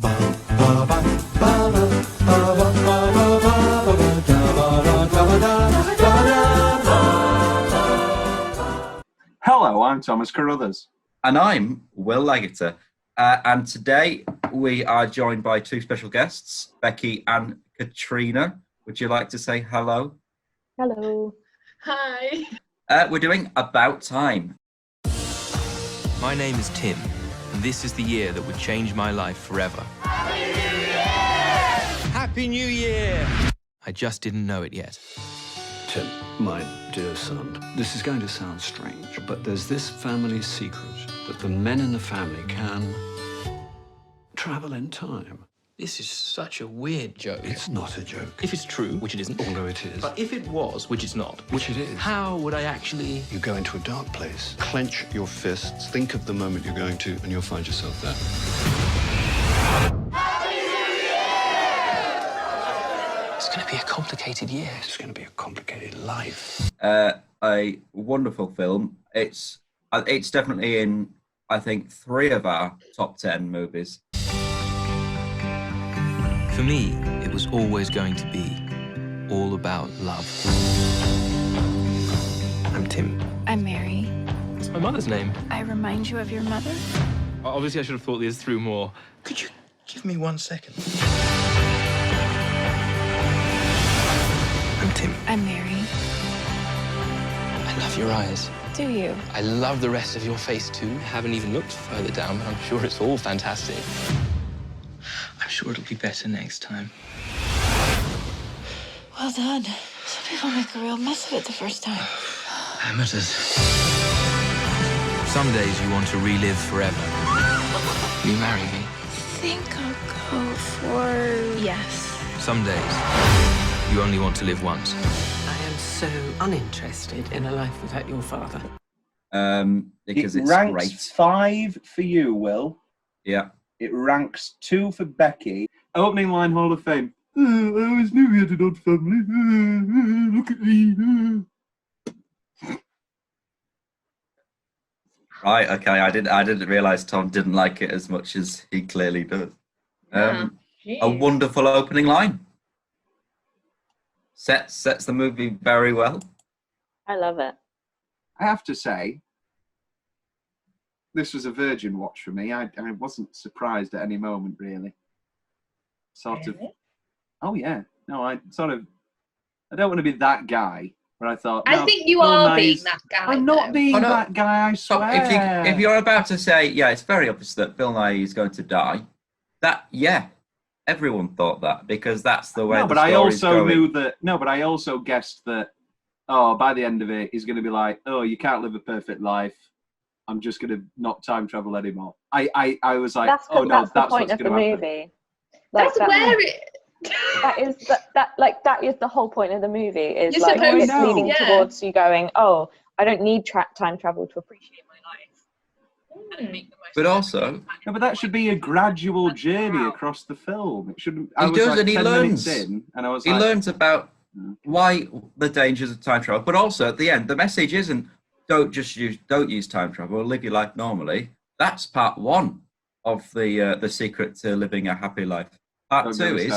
Hello, I'm Thomas Carruthers. And I'm Will Leggetter. And today we are joined by two special guests, Becky and Katrina. Would you like to say hello? Hello. Hi. We're doing About Time. My name is Tim, and this is the year that would change my life forever. Happy New Year! Happy New Year! I just didn't know it yet. Tim, my dear son, this is going to sound strange, but there's this family secret that the men in the family can travel in time. This is such a weird joke. It's not a joke. If it's true, which it isn't. Although it is. But if it was, which it's not. Which it is. How would I actually... You go into a dark place, clench your fists, think of the moment you're going to, and you'll find yourself there. It's going to be a complicated year. It's going to be a complicated life. A wonderful film. It's definitely in, I think, 3 of our top 10 movies. For me, it was always going to be all about love. I'm Tim. I'm Mary. It's my mother's name. I remind you of your mother? Obviously, I should have thought this through more. Could you give me 1 second? I'm Tim. I'm Mary. I love your eyes. Do you? I love the rest of your face, too. I haven't even looked further down, but I'm sure it's all fantastic. I'm sure it'll be better next time. Well done. Some people make a real mess of it the first time. Amateurs. Some days you want to relive forever. Will you marry me? I think I'll go for yes. Some days you only want to live once. I am so uninterested in a life without your father. Because it it's ranks great. 5 for you, Will. Yeah. It ranks 2 for Becky. Opening line Hall of Fame. I always knew we had an odd family. Look at me. Right, okay. I didn't realise Tom didn't like it as much as he clearly does. A wonderful opening line. Sets the movie very well. I love it. I have to say, this was a virgin watch for me. I wasn't surprised at any moment, really. Oh, yeah. No, I don't want to be that guy, but I thought... I think you are being that guy. I'm not being that guy, I swear. If you're about to say, yeah, it's very obvious that Bill Nye is going to die, everyone thought that, because that's the way the story's going. But I also guessed that, by the end of it, he's going to be like, you can't live a perfect life. I'm just going to not time travel anymore. I was like, that's the point of the movie. That's where it... That is the whole point of the movie. Is You're like it's supposed to, leading towards you going, I don't need time travel to appreciate my life. But also, but that should be a gradual journey across the film. It shouldn't. He learns. He learns about why the dangers of time travel. But also at the end, the message isn't don't use time travel. Live your life normally. That's part 1 of the secret to living a happy life. Part 2 is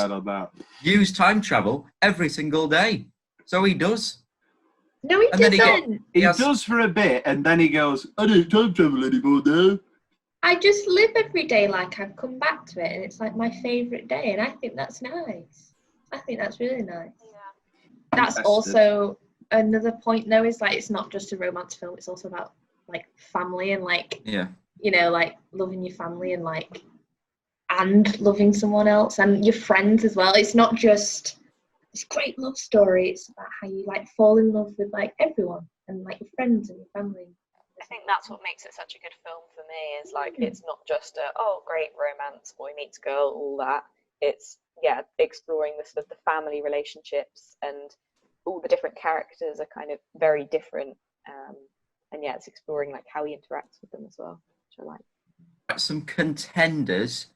use time travel every single day. So he does. No, he doesn't. He does for a bit, and then he goes, I don't time travel anymore now. I just live every day like I've come back to it, and it's like my favourite day, and I think that's nice. I think that's really nice. Yeah. That's also another point, though, is like it's not just a romance film, it's also about like family and like, like loving your family and like, and loving someone else and your friends as well. It's not just this great love story, it's about how you like fall in love with like everyone and like your friends and your family. I think that's what makes it such a good film for me, is like it's not just great romance, boy meets girl, all that. It's exploring the sort of the family relationships, and all the different characters are kind of very different, and it's exploring like how he interacts with them as well, which I like. Some contenders.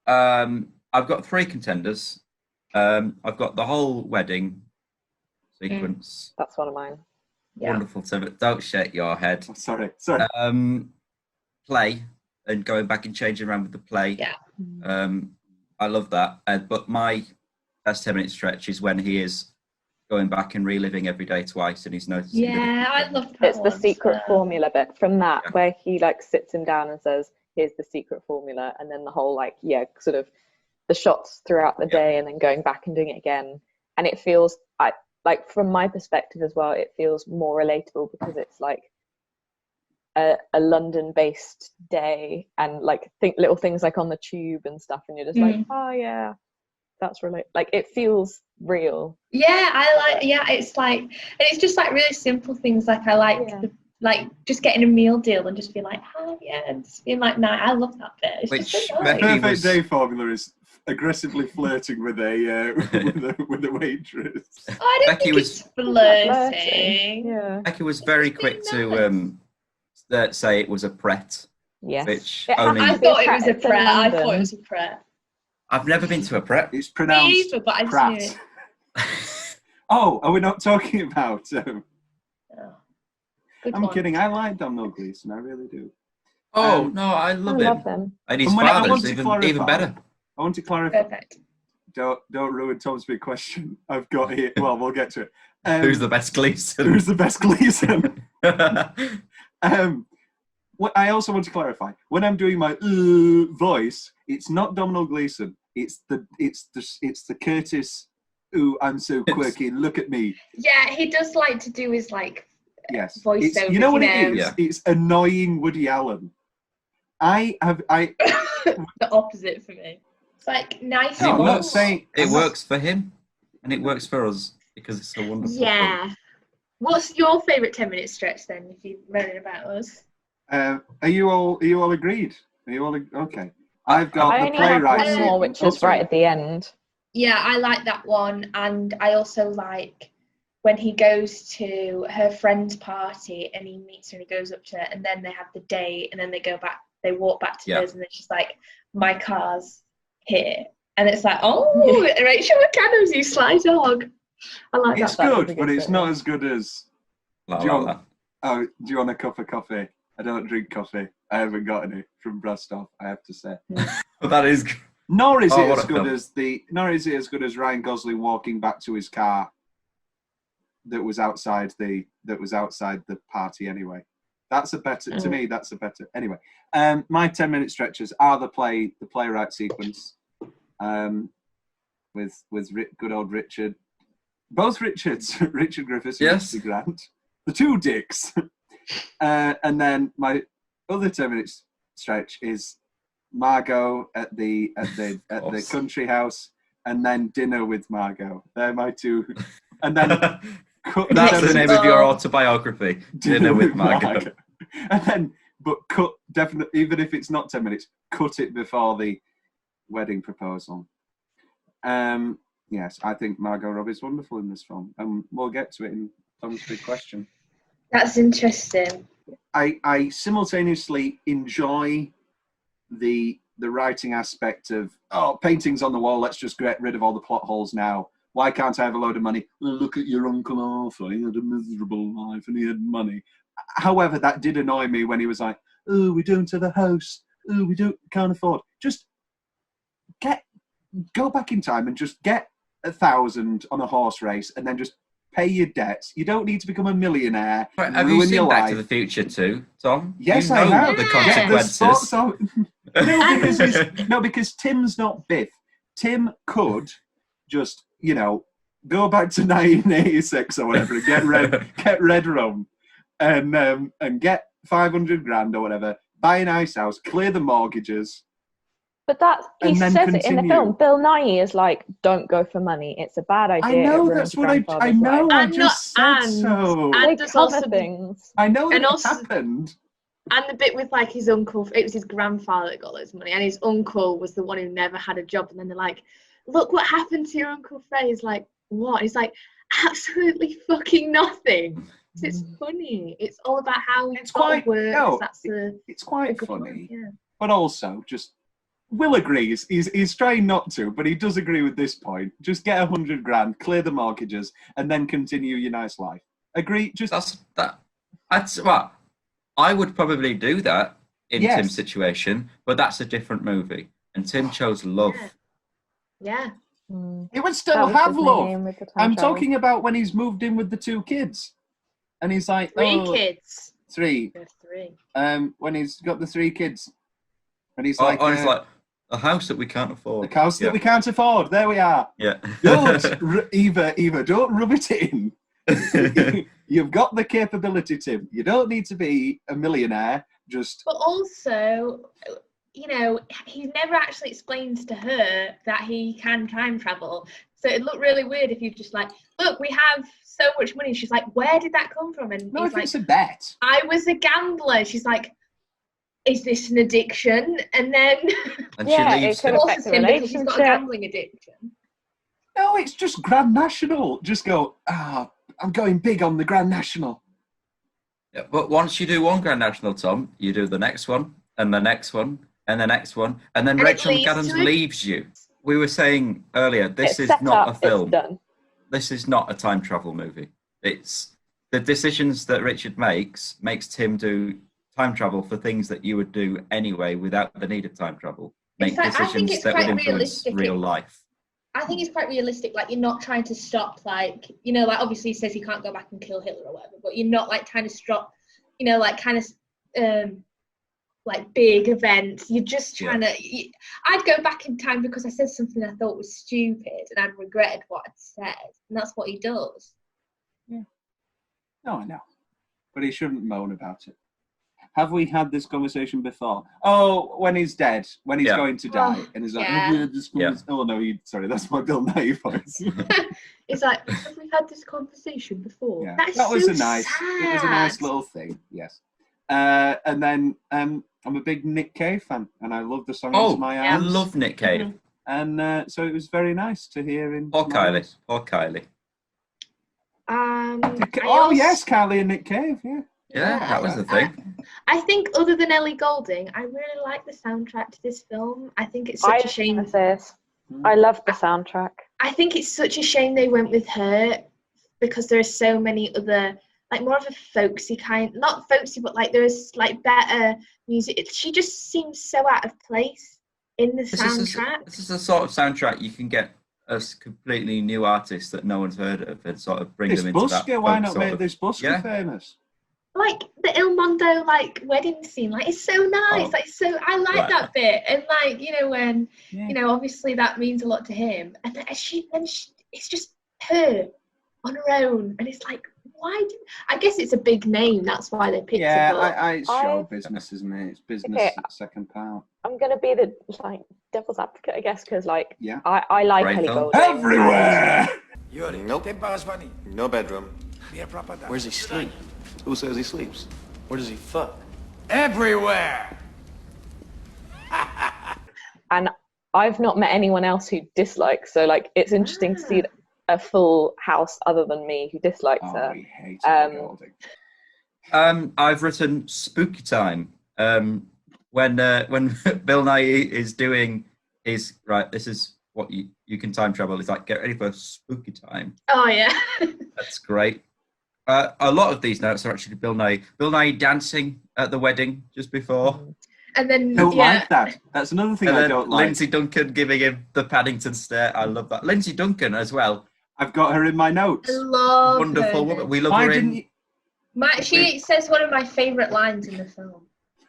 I've got 3 contenders. I've got the whole wedding sequence. That's one of mine. Yeah. Wonderful. So don't shake your head. Sorry. Play and going back and changing around with the play. Yeah. I love that. But my best 10-minute stretch is when he is going back and reliving every day twice, and he's noticing. Yeah, I love that. It's the secret formula bit from that, where he like sits him down and says, "Here's the secret formula," and then the whole like sort of the shots throughout the day, and then going back and doing it again. And it feels like from my perspective as well, it feels more relatable because it's like a London-based day, and like little things like on the tube and stuff, and you're just like, oh yeah, that's like it feels real. Yeah, it's like, and it's just like really simple things. Like I like just getting a meal deal and just be like, oh yeah, and just being like, I love that bit. It's Which just so Becky nice. Perfect day formula is aggressively flirting with a waitress. Oh, I don't Becky think was- it's flirting. Yeah. Becky was very quick to say it was a pret. Yes. Which It only I thought it was a It's in pret. I London. thought it was a pret. I've never been to a pret. It's Me pronounced either, but I just Pratt. knew it. Oh, are we not talking about? Oh. Good I'm one. kidding. I like Domhnall Gleeson. I really do. Oh no, I I love love him. them. And his And when I father's want to even clarify- better. I want to clarify. Perfect. Don't ruin Tom's big question. I've got here. Well, we'll get to it. Who's the best Gleeson? Who's the best Gleeson? What I also want to clarify, when I'm doing my voice, it's not Domhnall Gleeson. It's the Curtis. Ooh, I'm so quirky. Look at me. Yeah, he does like to do his like Yes. voiceover. You know what it is? Yeah. It's annoying Woody Allen. I the opposite for me. It's like nice. And it I'm not works. saying It works for him, and it works for us because it's so wonderful. Yeah. What's your favourite 10-minute stretch then? If you're moaning about us. Are you all agreed? Are you all okay? I've got I the only have playwright. one more, which is right at the end. Yeah, I like that one, and I also like when he goes to her friend's party and he meets her and he goes up to her, and then they have the date, and then they walk back to hers, and then she's like, "My car's here," and it's like, "Oh, Rachel McAdams, you sly dog." I like It's that. good, but it's not as good as. I Do you like want- Oh, do you want a cup of coffee? I don't drink coffee. I haven't got any from Brastoff, I have to say. that. But that is. Nor is Oh, it what as a good film. as Ryan Gosling walking back to his car that was outside the party anyway. That's a better to me. That's a better anyway. My 10-minute stretches are the playwright sequence, with good old Richard, both Richards, Richard Griffiths and Yes. Richard Grant, the two dicks, and then my other 10-minute stretch is Margot at the country house, and then dinner with Margot. They're my two, and then That's the name of your autobiography. Dinner with Margot. And then, but cut definitely, even if it's not 10 minutes, cut it before the wedding proposal. Yes, I think Margot Robbie's wonderful in this film, and we'll get to it in Tom's big question. That's interesting. I simultaneously enjoy the writing aspect of, paintings on the wall, let's just get rid of all the plot holes now. Why can't I have a load of money? Well, look at your Uncle Arthur, he had a miserable life and he had money. However, that did annoy me when he was like, oh, we don't have a house, oh, we can't afford. Just go back in time and just get 1,000 on a horse race and then just pay your debts. You don't need to become a millionaire. Right, have ruin you seen your Back life. to the Future too, Tom? Yes, you I know have. the Yeah. consequences. No, because Tim's not Biff. Tim could just, go back to 1986 or whatever and get red rum and get 500 grand or whatever, buy a nice house, clear the mortgages. But he And then says it in the continue. film. Bill Nighy is like, don't go for money. It's a bad idea. I know, It that's ruins what I grandfather's know. life." I And just not- said and- so. and They there's cover also things. I know that and it also- happened. And the bit with like his uncle, it was his grandfather that got loads of money, and his uncle was the one who never had a job. And then they're like, "Look what happened to your Uncle Frey." He's like, "What?" He's like, "Absolutely fucking nothing." It's funny. It's all about how It's it quite- works. no, That's the It's quite good funny. point, yeah. But also, just Will agrees. He's trying not to, but he does agree with this point. Just get 100 grand, clear the mortgages, and then continue your nice life. Agree? Just That's well, I would probably do that in Yes. Tim's situation, but that's a different movie. And Tim chose love. Yeah. Yeah. He would still That was have his love. name with the time I'm travel. talking about when he's moved in with the 2 kids. And he's like, 3 kids. 3. There's 3. When he's got the 3 kids. And he's It's like a house that we can't afford. the house that we can't afford. There we are. Yeah. Don't, Eva, don't rub it in. You've got the capability, Tim. You don't need to be a millionaire. Just. But also, you know, he never actually explains to her that he can time travel. So it'd look really weird if you just like, look, we have so much money. She's like, where did that come from? And No, he's if like, it's a bet. I was a gambler. She's like, is this an addiction? And then And Yeah, she leaves it could him. affect the forces him because he's got a relationship. gambling addiction. No, it's just Grand National. Just go, I'm going big on the Grand National. Yeah, but once you do one Grand National, Tom, you do the next one, and the next one, and the next one, and then And it Rachel leads McAdams to it. leaves you. We were saying earlier, this It's is set not up, a film. It's done. This is not a time travel movie. It's the decisions that Richard makes Tim do time travel for things that you would do anyway without the need of time travel. Make In fact, I think decisions it's that would quite influence realistic. real life. I think it's quite realistic. Like, you're not trying to stop, like, you know, like, obviously he says he can't go back and kill Hitler or whatever, but you're not, like, trying to stop, you know, like, kind of, like, big events. You're just trying to... I'd go back in time because I said something I thought was stupid and I'd regretted what I'd said. And that's what he does. No, I know. But he shouldn't moan about it. Have we had this conversation before? Oh, when he's dead, when he's going to die, and he's like, yeah. "Have we had this conversation?" Oh no, sorry, that's my Bill Nye voice. It's like, have we had this conversation before? Yeah. That's That was so a nice. sad. It was a nice little thing. Yes. And then I'm a big Nick Cave fan, and I love the song "Into My I Arms." love Nick Cave. And so it was very nice to hear him. Or Kylie. Or Kylie. Yes, Kylie and Nick Cave. Yeah, that was the thing. I think other than Ellie Goulding, I really like the soundtrack to this film. I think it's such a shame. I love the soundtrack. I think it's such a shame they went with her because there are so many other, like, more of a folksy kind, not folksy, but like there's like better music. She just seems so out of place in the soundtrack. This is the sort of soundtrack you can get a completely new artist that no one's heard of and sort of bring This them into that. busker, why folk not sort make of- this busker famous? Like the Il Mondo like wedding scene, like it's so nice. Like so, I like that bit, and like, you know, when you know, obviously that means a lot to him, and then it's just her on her own, and it's like, I guess it's a big name, that's why they picked Yeah, it. it's show business, isn't it? It's business at second pound. I'm gonna be the devil's advocate, I guess, because Yeah. I like Great Ellie film. Goulding. Everywhere. Nope. No bedroom. Where's he sleep? Who says he sleeps? Where does he fuck? Everywhere! And I've not met anyone else who dislikes, so like it's interesting to see a full house other than me who dislikes her. We hate Ellie Goulding. I've written Spooky Time. When Bill Nye is doing his this is what you can time travel. It's like, get ready for Spooky Time. Oh yeah. That's great. A lot of these notes are actually Bill Nye dancing at the wedding just before. And then Don't like that. That's another thing And I then don't like. Lindsay Duncan giving him the Paddington stare. I love that. Lindsay Duncan as well. I've got her in my notes. I love Wonderful her. woman. We love Why her didn't in. you? She says one of my favourite lines in the film.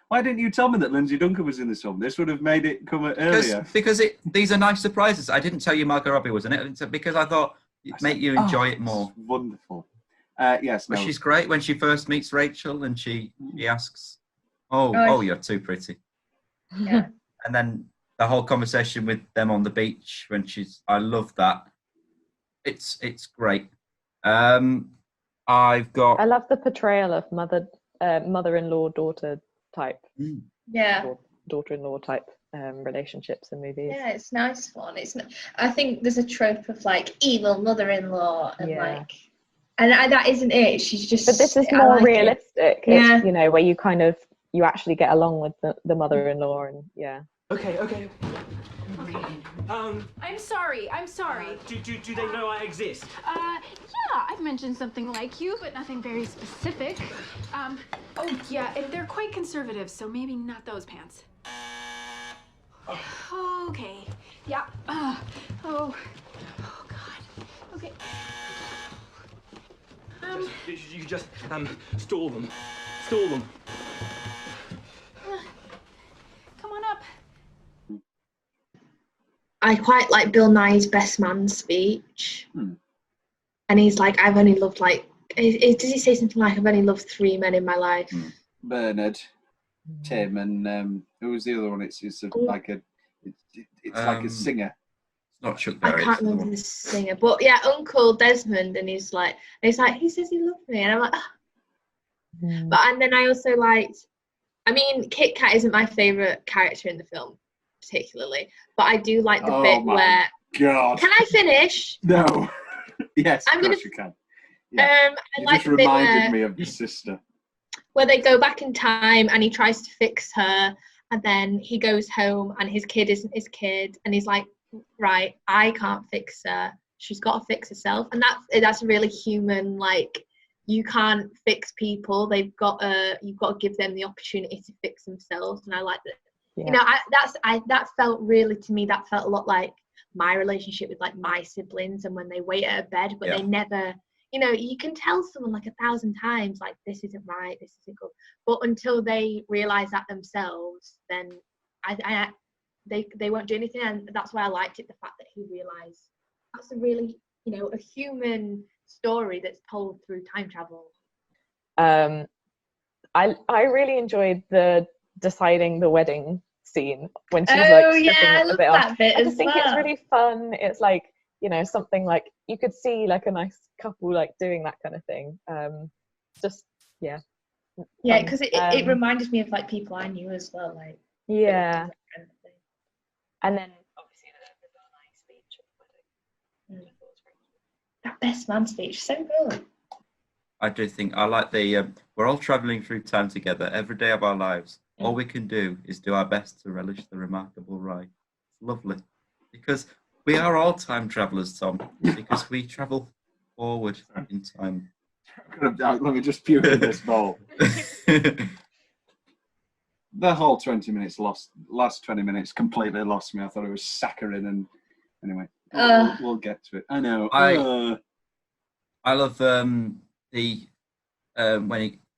Why didn't you tell me that Lindsay Duncan was in this film? This would have made it come earlier. Because these are nice surprises. I didn't tell you Margot Robbie was in it because I thought it'd make you enjoy it more. Wonderful. Yes, But no. she's great when she first meets Rachel and she asks, "Oh, you're too pretty." Yeah. And then the whole conversation with them on the beach when I love that. It's great. I've got. I love the portrayal of mother-in-law daughter type. Yeah. Daughter-in-law type relationships in movies. Yeah, it's nice fun. I think there's a trope of like evil mother-in-law and like, and that isn't it. She's just. But this is I more like realistic. It. Yeah. It's, where you actually get along with the mother-in-law and Okay. I'm sorry. Do they know I exist? Yeah, I've mentioned something like you, but nothing very specific. Oh yeah, and they're quite conservative, so maybe not those pants. Oh, Okay. Yeah. Oh God. Okay. You just stall them. Stall them. Come on up. I quite like Bill Nye's best man speech. And he's like, I've only loved like, does he say something like, I've only loved 3 men in my life? Bernard, Tim, and who was the other one? It's like a singer. It's not Chuck Berry. I can't remember the singer, but yeah, Uncle Desmond, and he's like, he says he loved me, and I'm like, oh. But and then I also liked, I mean, Kit Kat isn't my favourite character in the film particularly, but I do like the bit where. God. Can I finish? No. Yes, of course you can. Yeah. I You like just the bit reminded me of your sister. where they go back in time and he tries to fix her, and then he goes home and his kid isn't his kid, and he's like, right, I can't fix her, she's got to fix herself. And that's really human. Like, you can't fix people, you've got to give them the opportunity to fix themselves. And I like that. You know, that felt really, to me, that felt a lot like my relationship with like my siblings, and when they wait at a bed but they never, you know, you can tell someone like 1,000 times like, this isn't right, this isn't good, but until they realize that themselves, then they won't do anything. And that's why I liked it, the fact that he realized that's a really, you know, a human story that's told through time travel. I really enjoyed the deciding the wedding scene when she's like stepping it a bit off. I just think it's really fun. It's like, you know, something like you could see like a nice couple like doing that kind of thing. Just because it reminded me of like people I knew as well, like kind of thing. And then obviously the Bill Nye speech at the wedding. That best man speech, so good. I do think I like the we're all travelling through time together every day of our lives. All we can do is do our best to relish the remarkable ride. It's lovely, because we are all time travellers, Tom, because we travel forward in time. Let me just puke in this bowl. The whole 20 minutes last 20 minutes completely lost me. I thought it was saccharine, and anyway, we'll get to it. I know. I love when he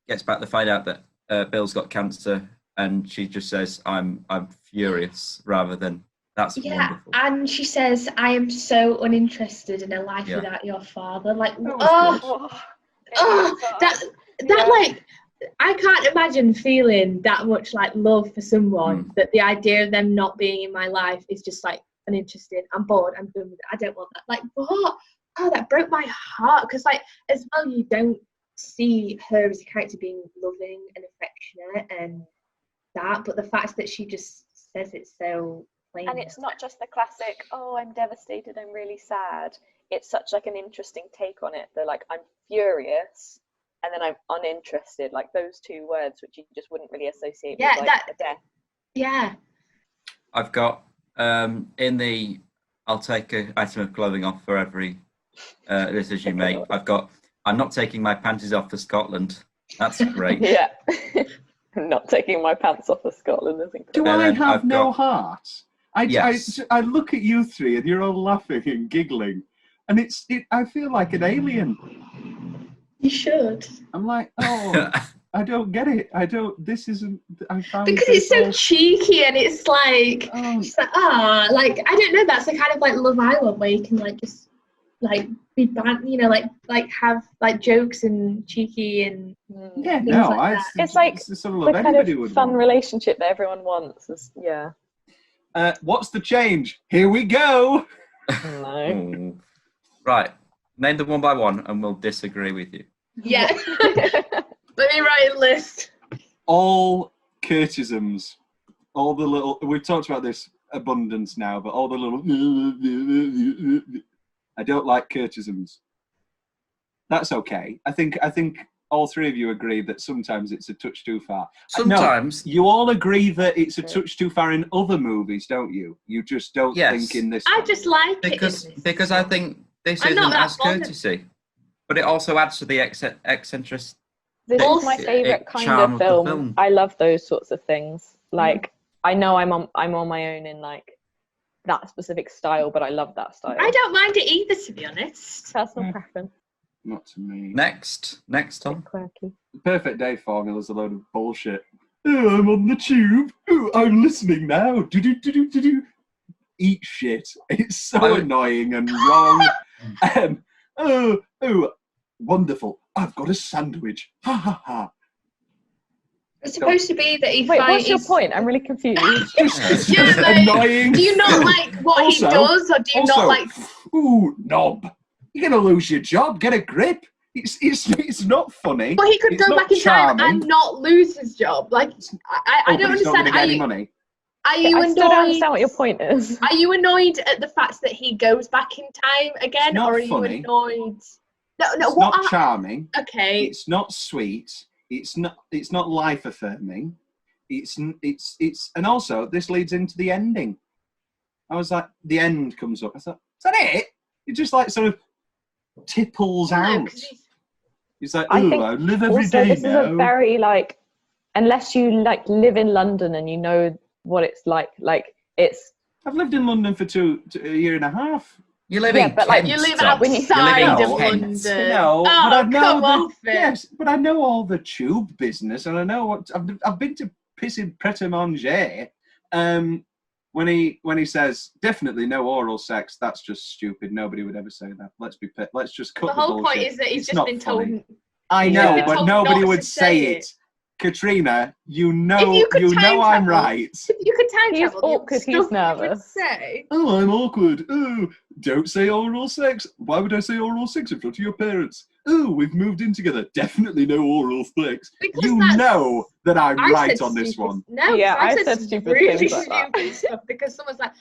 gets back to find out that Bill's got cancer, and she just says, I'm furious, rather than that's wonderful. And she says, I am so uninterested in a life without your father. Like, that like, I can't imagine feeling that much like love for someone that the idea of them not being in my life is just like uninterested. I'm bored, I'm done with it, I don't want that. Like, what? Oh, that broke my heart, because like, as well, you don't see her as a character being loving and affectionate and that, but the fact that she just says it so plain. And it's not just the classic, oh, I'm devastated, I'm really sad. It's such like an interesting take on it. They're like, I'm furious, and then I'm uninterested. Like those two words, which you just wouldn't really associate with like a death. Yeah. I've got in the I'll take an item of clothing off for every decision you make. I've got, I'm not taking my panties off for Scotland. That's great. Yeah. I'm not taking my pants off for Scotland. Do I have no heart? I look at you three and you're all laughing and giggling, and I feel like an alien. You should. I'm like, oh, I don't get it. This isn't. I found because it's so cheeky, and it's like, like I don't know. That's the kind of like Love Island where you can like just like be bad, you know, like have like jokes and cheeky and it's like the sort of kind of fun relationship that everyone wants. What's the change? Here we go. No. Right, name them one by one, and we'll disagree with you. Yeah. Let me write a list. All Curtisms, all the little. We've talked about this abundance now, but all the little. I don't like Curtisms. That's okay. I think all three of you agree that sometimes it's a touch too far. Sometimes. No, you all agree that it's a touch too far in other movies, don't you? You just don't think in this I one. just like it. Because I think this isn't as courtesy. But it also adds to the eccentric. This is my favourite kind of film. I love those sorts of things. Like, I know I'm on my own in like that specific style, but I love that style. I don't mind it either, to be honest. Personal preference. Not to me. Next, Tom. Quirky. The perfect day formula's a load of bullshit. Oh, I'm on the tube. Oh, I'm listening now. Do. Eat shit. It's so annoying and wrong. Oh, wonderful. I've got a sandwich. Ha ha ha. It's supposed to be that he Wait, finds... what's your point? I'm really confused. It's just annoying. Do you not like what he does, or do you not like... Ooh, knob. You're going to lose your job. Get a grip. It's not funny. But he could go back in time and not lose his job. Like, I don't understand. Not gonna get any money. Are you I annoyed? still don't understand what your point is. Are you annoyed at the fact that he goes back in time again, Not or are funny. you annoyed? No, It's not charming. Okay. It's not sweet. It's not life affirming. It's and also this leads into the ending. I was like, the end comes up. I thought, is that it? It just like sort of tipples out. It's like, I live every day this now. is a very like, unless you like live in London and you know what it's like it's. I've lived in London for a year and a half. You live in but like you live outside of London. No, oh, but I know come off it. Yes, but I know all the tube business, and I know what I've been to pissing Pret-a-Manger. When he says definitely no oral sex, that's just stupid. Nobody would ever say that. Let's just cut the whole bullshit. point is that he's It's just not been funny. told. I know, but nobody would say it. Katrina, you know I'm right. If you could time He's travel, awkward, he's nervous. Say. Oh, I'm awkward. Oh, don't say oral sex. Why would I say oral sex in front of your parents? Oh, we've moved in together. Definitely no oral sex. Because you know that I'm right on this one. No, yeah, I said stupid really things like that. stupid stuff because someone's like,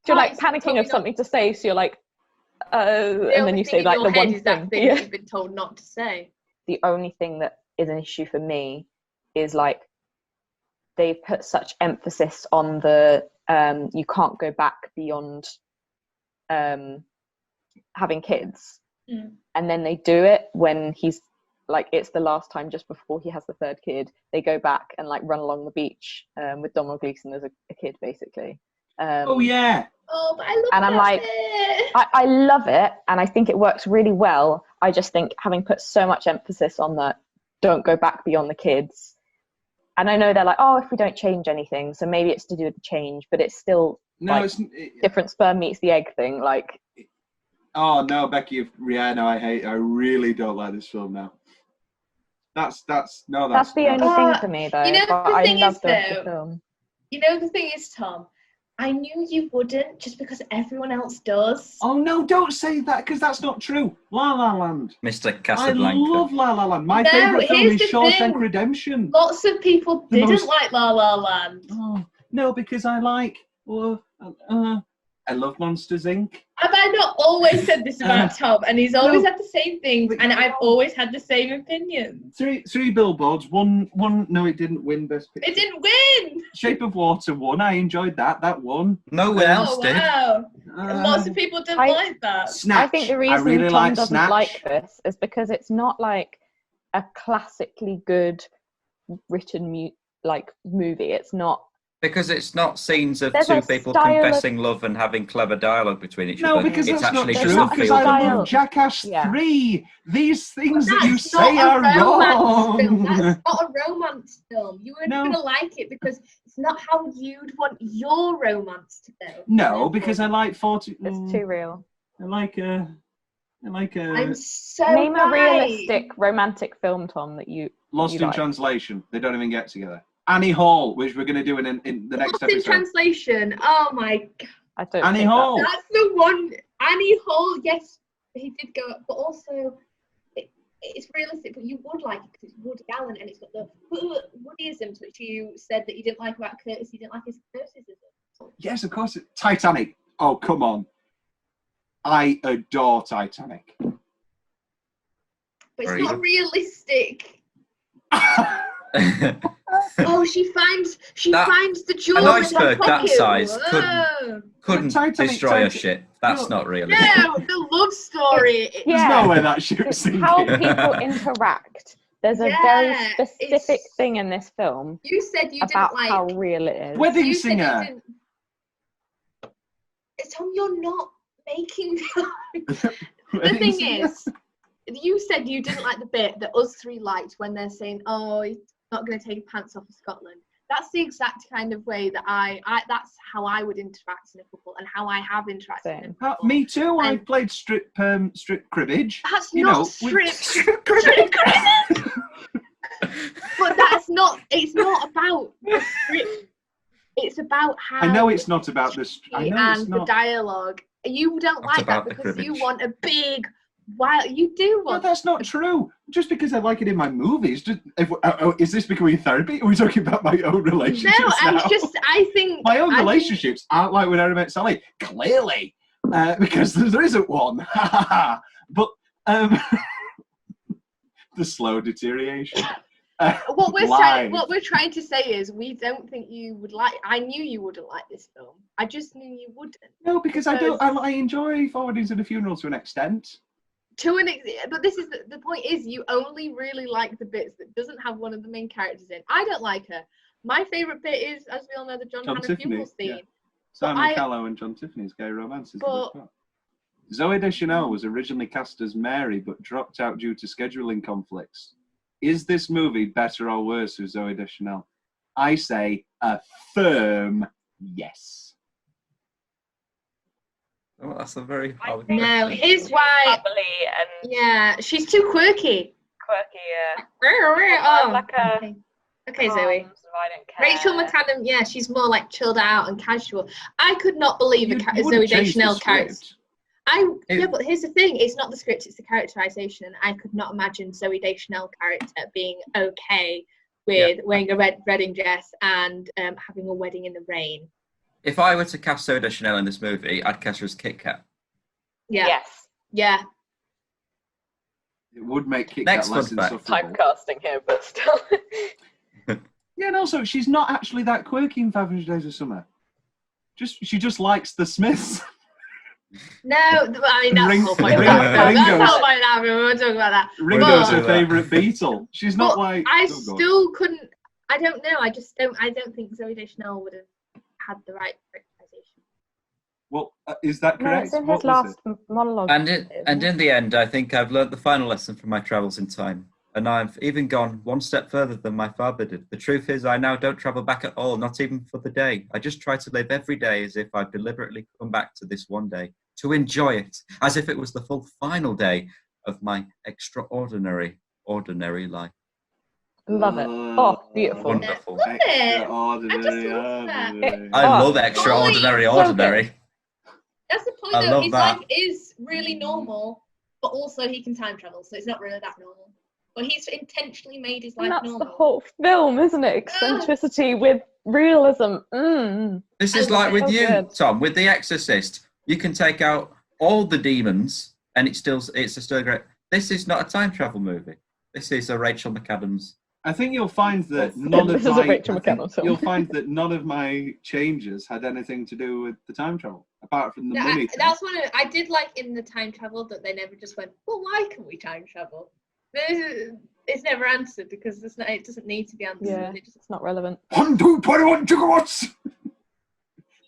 you're like panicking of something to say, so you're like, and then you say like the one is that thing that you've been told not to say. The only thing that is an issue for me is like they've put such emphasis on the you can't go back beyond having kids, and then they do it when he's like, it's the last time just before he has the third kid, they go back and like run along the beach with Donald Gleeson as a kid basically. Oh yeah. Oh, but I love and I'm like, I love it, and I think it works really well. I just think having put so much emphasis on that, don't go back beyond the kids. And I know they're like, oh, if we don't change anything, so maybe it's to do with the change, but it's still different sperm meets the egg thing. Like, oh no, Becky, I really don't like this film now. That's the only thing for me though. You know, but the thing I love is, the film. You know, the thing is, Tom, I knew you wouldn't just because everyone else does. Oh no, don't say that, because that's not true. La La Land. Mr. Casablanca. I love La La Land. My favourite film is Shawshank Redemption. Lots of people didn't like La La Land. Oh, no, because I like... I love Monsters, Inc. Have I not always said this about Tom? And he's always had the same things, and I've always had the same opinions. Three billboards. One. No, it didn't win Best Picture. It didn't win. Shape of Water won. I enjoyed that. That won. No one else did. Wow. Lots of people didn't like that. Snatch. I think the reason really Tom doesn't Snatch. like this is because it's not like a classically good written movie. It's not. Because it's not scenes of There's two a people style confessing love and having clever dialogue between each No, other. because it's that's not actually true. just Because a I feel. love Jackass 3. These things that you That's say not are a romance film. wrong. That's not a romance film. You weren't going to like it because it's not how you'd want your romance to go. No, because I like 40. It's too real. I like I'm so Name a right. realistic romantic film, Tom, that you Lost you in like. Translation. They don't even get together. Annie Hall, which we're going to do in the next Lost in episode. Translation. Oh my god. I don't Annie think Hall. That's the one. Annie Hall. Yes, he did go up, but also it's realistic. But you would like it because it's Woody Allen and it's got the Woodyisms, which you said that you didn't like about Curtis. You didn't like his Curtisisms. Yes, of course. Titanic. Oh, come on. I adore Titanic. But it's not realistic. Oh, she finds the jewel An in her iceberg that pocket. size Whoa. couldn't destroy a ship. That's not realistic. No, the love story. There's no way that ship's sinking. How people interact. There's a very specific thing in this film You said you about didn't like how real it is. Wedding you said you Singer. didn't- Tom, you're not making the thing is, you said you didn't like the bit that us three liked when they're saying, oh, he's not going to take his pants off for Scotland. That's the exact kind of way that I that's how I would interact in a couple and how I have interacted in a couple. Me too. I played strip cribbage. That's not strip cribbage. But that's not, it's not about the script. It's about how I know it's not about this and the dialogue. You don't like that because you want a big you do want. No, that's not true. Just because I like it in my movies. Is this becoming therapy? Are we talking about my own relationships? No, I think my own relationships aren't like when I met Sally. Clearly, because there isn't one. But the slow deterioration. What we're trying to say is we don't think you would like. I knew you wouldn't like this film. I just knew you wouldn't. No, because I don't. I enjoy forwardings at a funeral to an extent. But this is the point is you only really like the bits that doesn't have one of the main characters in. I don't like her. My favourite bit is, as we all know, the John Hannah funeral scene. Yeah. Simon Callow and John Tiffany's gay romance is the best part. Zooey Deschanel was originally cast as Mary but dropped out due to scheduling conflicts. Is this movie better or worse with Zooey Deschanel? I say a firm yes. Oh, that's a very hard. No, here's why. Yeah, she's too quirky. Oh, like okay, Zoe. Rachel McAdams, yeah, she's more like chilled out and casual. I could not believe a Zooey Deschanel character. Yeah, but here's the thing: it's not the script; it's the characterization. And I could not imagine Zooey Deschanel character being okay with wearing a red wedding dress and having a wedding in the rain. If I were to cast Zooey Deschanel in this movie, I'd cast her as Kit Kat. Yeah. Yes. Yeah. It would make Kit Kat less insufferable. Typecasting here, but still. Yeah, and also she's not actually that quirky in 500 Days of Summer. She just likes the Smiths. No, I mean that's the whole point. That's the whole point now. We won't talk about that. Ringo's her favourite Beatle. She's not like. I still couldn't. I don't know. I don't think Zooey Deschanel would have had the right characterization. Well, is that correct? No, it's in his last monologue. And in the end, I think I've learnt the final lesson from my travels in time. And I've even gone one step further than my father did. The truth is, I now don't travel back at all, not even for the day. I just try to live every day as if I've deliberately come back to this one day, to enjoy it, as if it was the full final day of my extraordinary, ordinary life. Love it. Oh, beautiful. Wonderful. Love it. I just love that. I love extraordinary, ordinary. That's the point, though. His life is really normal, but also he can time travel, so it's not really that normal. But he's intentionally made his life normal. That's the whole film, isn't it? Eccentricity with realism. This is like with you, Tom, with The Exorcist. You can take out all the demons, and it's still great. This is not a time travel movie. This is a Rachel McAdams. I think you'll find that you'll find that none of my changes had anything to do with the time travel, apart from the money. That's one of I did like in the time travel that they never just went, well, why can we time travel? It's never answered because it doesn't need to be answered. Yeah, it's not relevant. 121 gigawatts.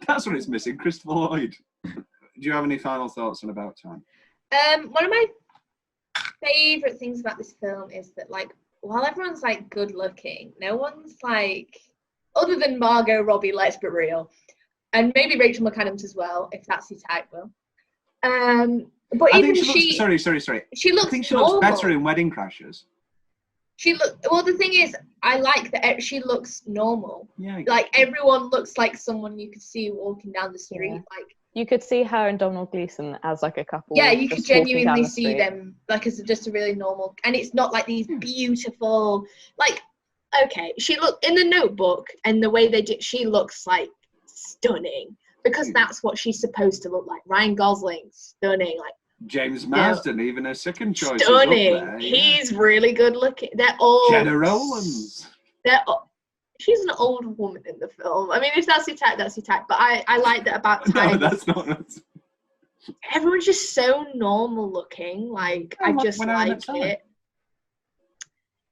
That's what it's missing, Christopher Lloyd. Do you have any final thoughts on About Time? One of my favourite things about this film is that, like, while everyone's like good looking, no one's like, other than Margot Robbie, let's be real, and maybe Rachel McAdams as well, if that's your type, Will. But I even think she looks, sorry. She looks. I think she looks better in Wedding Crashers. Well, the thing is, I like that she looks normal. Yeah. Like everyone looks like someone you could see walking down the street. Yeah. Like you could see her and Domhnall Gleeson as like a couple. Yeah, you could genuinely see them like as just a really normal, and it's not like these beautiful. Like, okay, she look in The Notebook, and the way they did, she looks like stunning. Because that's what she's supposed to look like. Ryan Gosling, stunning. Like James Marsden, even her second choice. Stunning. Is up there, He's really good looking. They're all. Jenna Rowlands. She's an old woman in the film. I mean, if that's your type, that's your type. But I like that About Time. No, that's not. Everyone's just so normal looking. Like I just like it.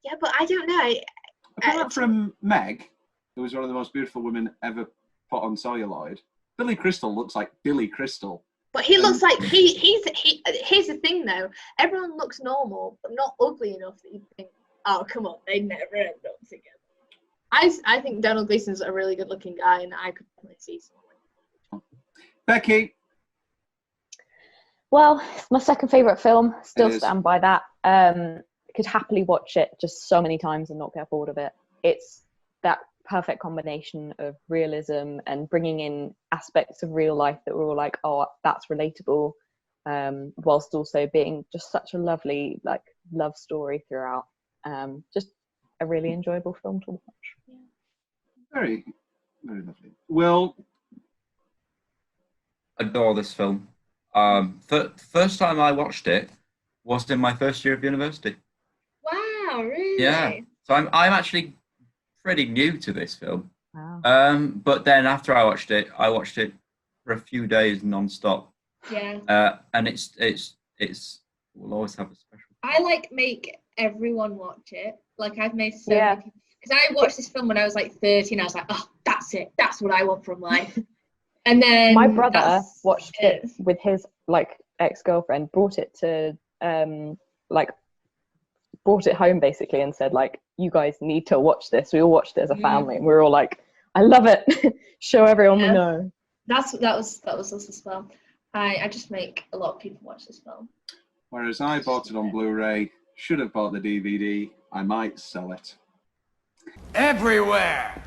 Yeah, but I don't know. Apart from Meg, who was one of the most beautiful women ever put on celluloid. Billy Crystal looks like Billy Crystal. But he looks like he's here's the thing though, everyone looks normal, but not ugly enough that you think, oh come on, they never end up together. I think Donald Gleason's a really good looking guy, and I could definitely see someone. Becky. Well, it's my second favourite film. Still stand by that. Could happily watch it just so many times and not get bored of it. It's that perfect combination of realism and bringing in aspects of real life that we're all like, oh, that's relatable, whilst also being just such a lovely love story throughout. Just a really enjoyable film to watch. Yeah. Very, very lovely. Will? Adore this film. First time I watched it was in my first year of university. Wow, really? Yeah. So I'm actually pretty new to this film. Wow. But then after I watched it for a few days non-stop. Yeah. And it's will always have a special. I make everyone watch it. I've made so many people, because I watched this film when I was 13. I was like, oh, that's it. That's what I want from life. And then my brother watched it with his ex-girlfriend, brought it to brought it home basically and said you guys need to watch this. We all watched it as a family and we were all like, I love it. Show everyone we know. That was us as well. I just make a lot of people watch this film. Whereas I bought it on Blu-ray, should have bought the DVD, I might sell it. Everywhere!